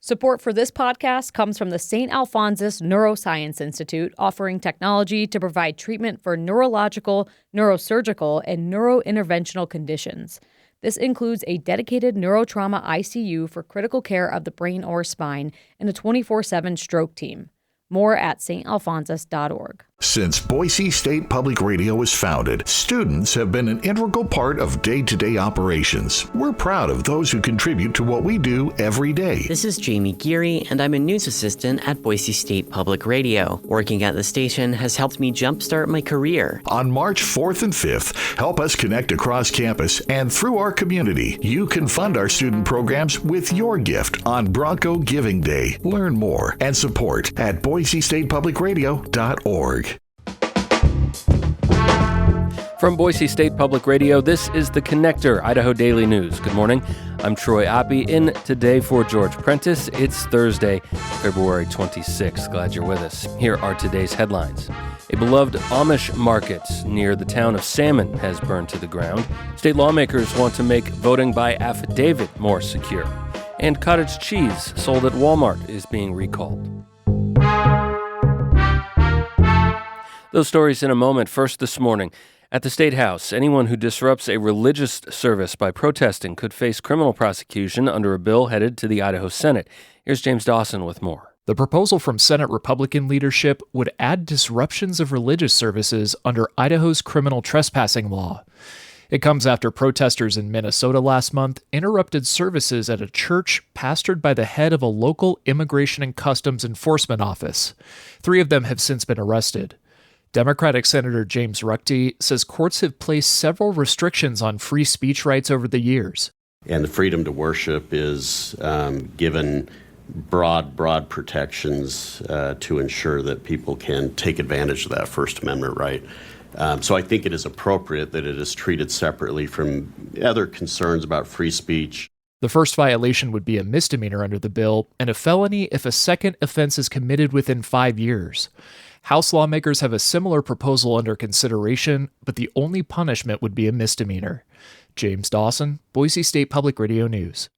Support for this podcast comes from the St. Alphonsus Neuroscience Institute, offering technology to provide treatment for neurological, neurosurgical, and neurointerventional conditions. This includes a dedicated neurotrauma ICU for critical care of the brain or spine and a 24/7 stroke team. More at stalphonsus.org. Since Boise State Public Radio was founded, students have been an integral part of day-to-day operations. We're proud of those who contribute to what we do every day. This is Jamie Geary, and I'm a news assistant at Boise State Public Radio. Working at the station has helped me jumpstart my career. On March 4th and 5th, help us connect across campus and through our community. You can fund our student programs with your gift on Bronco Giving Day. Learn more and support at boisestatepublicradio.org. From Boise State Public Radio, this is The Connector, Idaho Daily News. Good morning. I'm Troy Oppie, in today for George Prentice. It's Thursday, February 26th. Glad you're with us. Here are today's headlines. A beloved Amish market near the town of Salmon has burned to the ground. State lawmakers want to make voting by affidavit more secure. And cottage cheese sold at Walmart is being recalled. Those stories in a moment. First this morning, at the statehouse, anyone who disrupts a religious service by protesting could face criminal prosecution under a bill headed to the Idaho Senate. Here's James Dawson with more. The proposal from Senate Republican leadership would add disruptions of religious services under Idaho's criminal trespassing law. It comes after protesters in Minnesota last month interrupted services at a church pastored by the head of a local Immigration and Customs Enforcement office. 3 of them have since been arrested. Democratic Senator James Ruckty says courts have placed several restrictions on free speech rights over the years. And the freedom to worship is given broad protections to ensure that people can take advantage of that First Amendment right. So I think it is appropriate that it is treated separately from other concerns about free speech. The first violation would be a misdemeanor under the bill and a felony if a second offense is committed within 5 years. House lawmakers have a similar proposal under consideration, but the only punishment would be a misdemeanor. James Dawson, Boise State Public Radio News.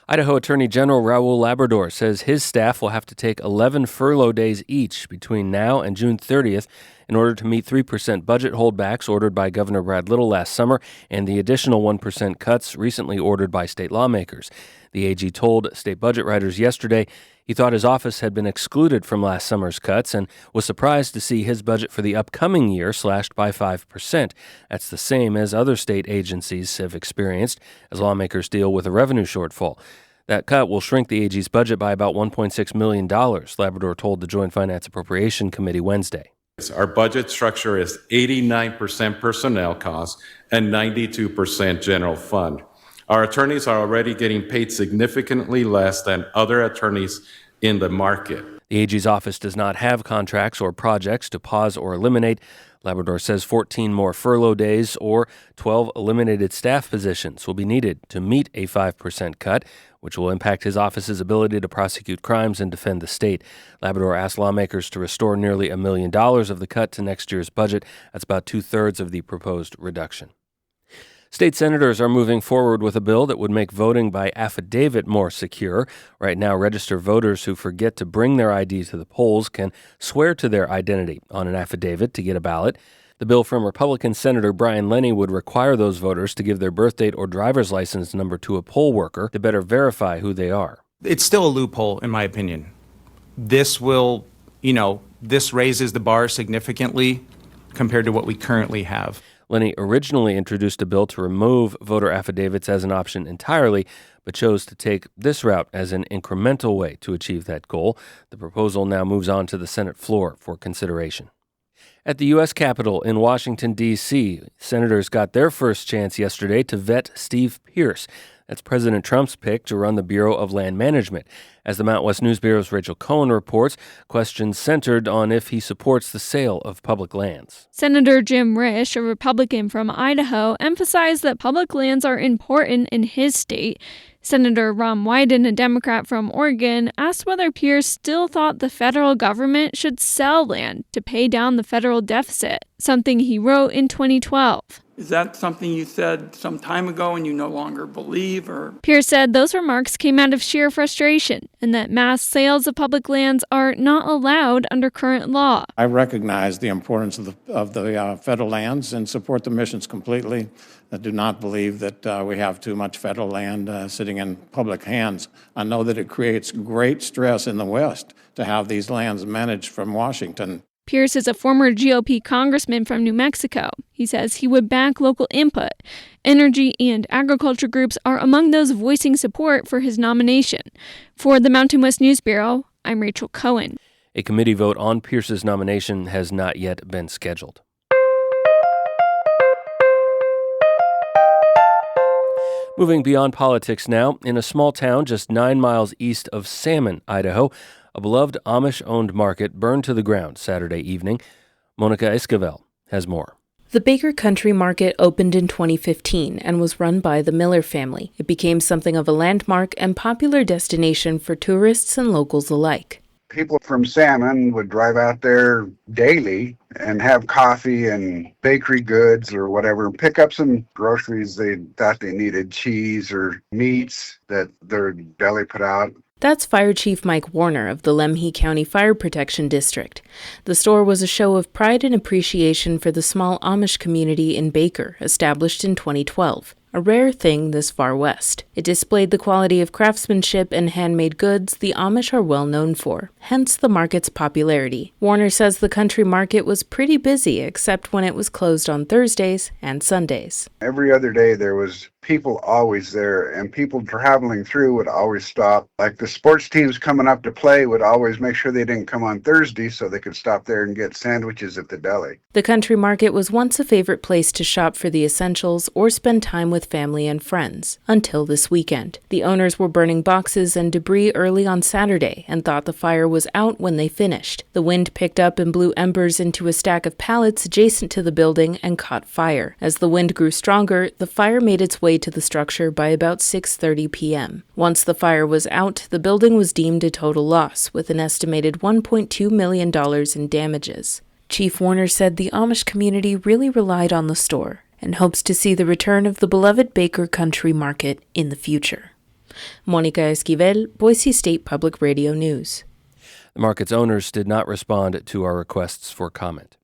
Idaho Attorney General Raul Labrador says his staff will have to take 11 furlough days each between now and June 30th in order to meet 3% budget holdbacks ordered by Governor Brad Little last summer and the additional 1% cuts recently ordered by state lawmakers. The AG told state budget writers yesterday he thought his office had been excluded from last summer's cuts and was surprised to see his budget for the upcoming year slashed by 5%. That's the same as other state agencies have experienced as lawmakers deal with a revenue shortfall. That cut will shrink the AG's budget by about $1.6 million, Labrador told the Joint Finance Appropriation Committee Wednesday. Our budget structure is 89% personnel costs and 92% general fund. Our attorneys are already getting paid significantly less than other attorneys in the market. The AG's office does not have contracts or projects to pause or eliminate. Labrador says 14 more furlough days or 12 eliminated staff positions will be needed to meet a 5% cut, which will impact his office's ability to prosecute crimes and defend the state. Labrador asked lawmakers to restore nearly $1 million of the cut to next year's budget. That's about 2/3 of the proposed reduction. State senators are moving forward with a bill that would make voting by affidavit more secure. Right now, registered voters who forget to bring their ID to the polls can swear to their identity on an affidavit to get a ballot. The bill from Republican Senator Brian Lenny would require those voters to give their birth date or driver's license number to a poll worker to better verify who they are. It's still a loophole, in my opinion. This will, this raises the bar significantly compared to what we currently have. Lenny originally introduced a bill to remove voter affidavits as an option entirely, but chose to take this route as an incremental way to achieve that goal. The proposal now moves on to the Senate floor for consideration. At the U.S. Capitol in Washington, D.C., senators got their first chance yesterday to vet Steve Pearce. That's President Trump's pick to run the Bureau of Land Management. As the Mount West News Bureau's Rachel Cohen reports, questions centered on if he supports the sale of public lands. Senator Jim Risch, a Republican from Idaho, emphasized that public lands are important in his state. Senator Ron Wyden, a Democrat from Oregon, asked whether Pierce still thought the federal government should sell land to pay down the federal deficit. something he wrote in 2012. Is that something you said some time ago and you no longer believe? Or Pierce said those remarks came out of sheer frustration and that mass sales of public lands are not allowed under current law. I recognize the importance of the federal lands and support the missions completely. I do not believe that we have too much federal land sitting in public hands. I know that it creates great stress in the West to have these lands managed from Washington. Pierce is a former GOP congressman from New Mexico. He says he would back local input. Energy and agriculture groups are among those voicing support for his nomination. For the Mountain West News Bureau, I'm Rachel Cohen. A committee vote on Pierce's nomination has not yet been scheduled. Moving beyond politics now, in a small town just 9 miles east of Salmon, Idaho, a beloved Amish-owned market burned to the ground Saturday evening. Monica Esquivel has more. The Baker Country Market opened in 2015 and was run by the Miller family. It became something of a landmark and popular destination for tourists and locals alike. People from Salmon would drive out there daily and have coffee and bakery goods or whatever, pick up some groceries they thought they needed, cheese or meats that their deli put out. That's Fire Chief Mike Warner of the Lemhi County Fire Protection District. The store was a show of pride and appreciation for the small Amish community in Baker, established in 2012. A rare thing this far west. It displayed the quality of craftsmanship and handmade goods the Amish are well known for, hence the market's popularity. Warner says the country market was pretty busy except when it was closed on Thursdays and Sundays. Every other day there was people always there, and people traveling through would always stop. Like the sports teams coming up to play would always make sure they didn't come on Thursday so they could stop there and get sandwiches at the deli. The country market was once a favorite place to shop for the essentials or spend time with family and friends, until this weekend. The owners were burning boxes and debris early on Saturday and thought the fire was out when they finished. The wind picked up and blew embers into a stack of pallets adjacent to the building and caught fire. As the wind grew stronger, the fire made its way to the structure by about 6:30 p.m. Once the fire was out, the building was deemed a total loss, with an estimated $1.2 million in damages. Chief Warner said the Amish community really relied on the store and hopes to see the return of the beloved Baker Country Market in the future. Monica Esquivel, Boise State Public Radio News. The market's owners did not respond to our requests for comment.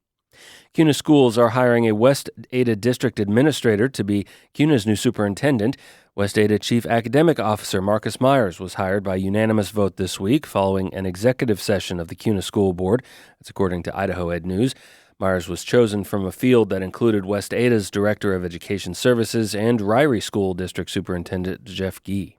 CUNA schools are hiring a West Ada district administrator to be CUNA's new superintendent. West Ada Chief Academic Officer Marcus Myers was hired by unanimous vote this week following an executive session of the CUNA School Board. That's according to Idaho Ed News. Myers was chosen from a field that included West Ada's Director of Education Services and Ryrie School District Superintendent Jeff Gee.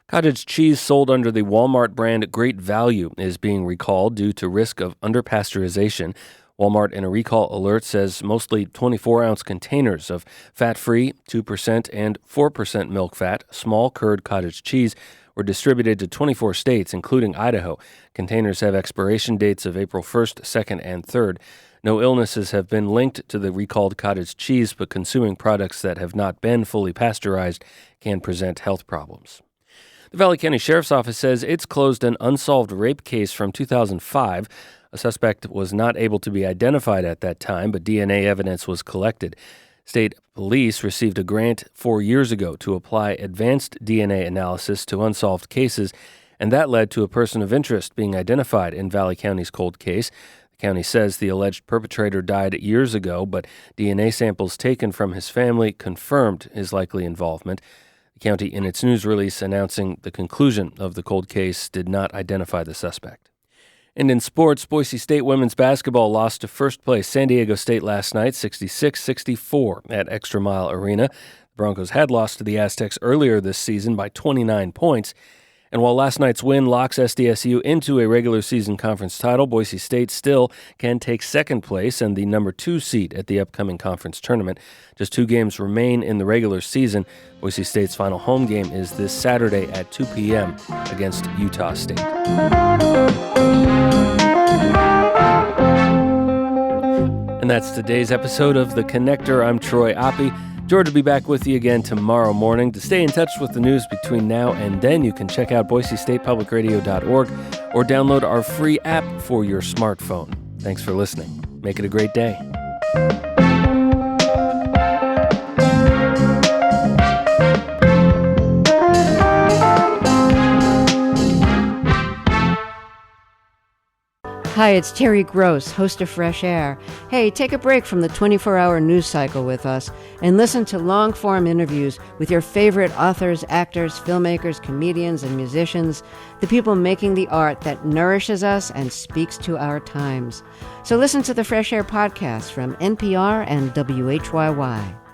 Cottage cheese sold under the Walmart brand Great Value is being recalled due to risk of underpasteurization. Walmart in a recall alert says mostly 24-ounce containers of fat-free, 2% and 4% milk fat, small curd cottage cheese were distributed to 24 states, including Idaho. Containers have expiration dates of April 1st, 2nd, and 3rd. No illnesses have been linked to the recalled cottage cheese, but consuming products that have not been fully pasteurized can present health problems. The Valley County Sheriff's Office says it's closed an unsolved rape case from 2005. A suspect was not able to be identified at that time, but DNA evidence was collected. State police received a grant 4 years ago to apply advanced DNA analysis to unsolved cases, and that led to a person of interest being identified in Valley County's cold case. The county says the alleged perpetrator died years ago, but DNA samples taken from his family confirmed his likely involvement. The county, in its news release announcing the conclusion of the cold case, did not identify the suspect. And in sports, Boise State women's basketball lost to first-place San Diego State last night, 66-64 at Extra Mile Arena. The Broncos had lost to the Aztecs earlier this season by 29 points. And while last night's win locks SDSU into a regular season conference title, Boise State still can take second place and the number 2 seed at the upcoming conference tournament. Just 2 games remain in the regular season. Boise State's final home game is this Saturday at 2 p.m. against Utah State. And that's today's episode of The Connector. I'm Troy Oppie. George will be back with you again tomorrow morning. To stay in touch with the news between now and then, you can check out BoiseStatePublicRadio.org or download our free app for your smartphone. Thanks for listening. Make it a great day. Hi, it's Terry Gross, host of Fresh Air. Hey, take a break from the 24-hour news cycle with us and listen to long-form interviews with your favorite authors, actors, filmmakers, comedians, and musicians, the people making the art that nourishes us and speaks to our times. So listen to the Fresh Air podcast from NPR and WHYY.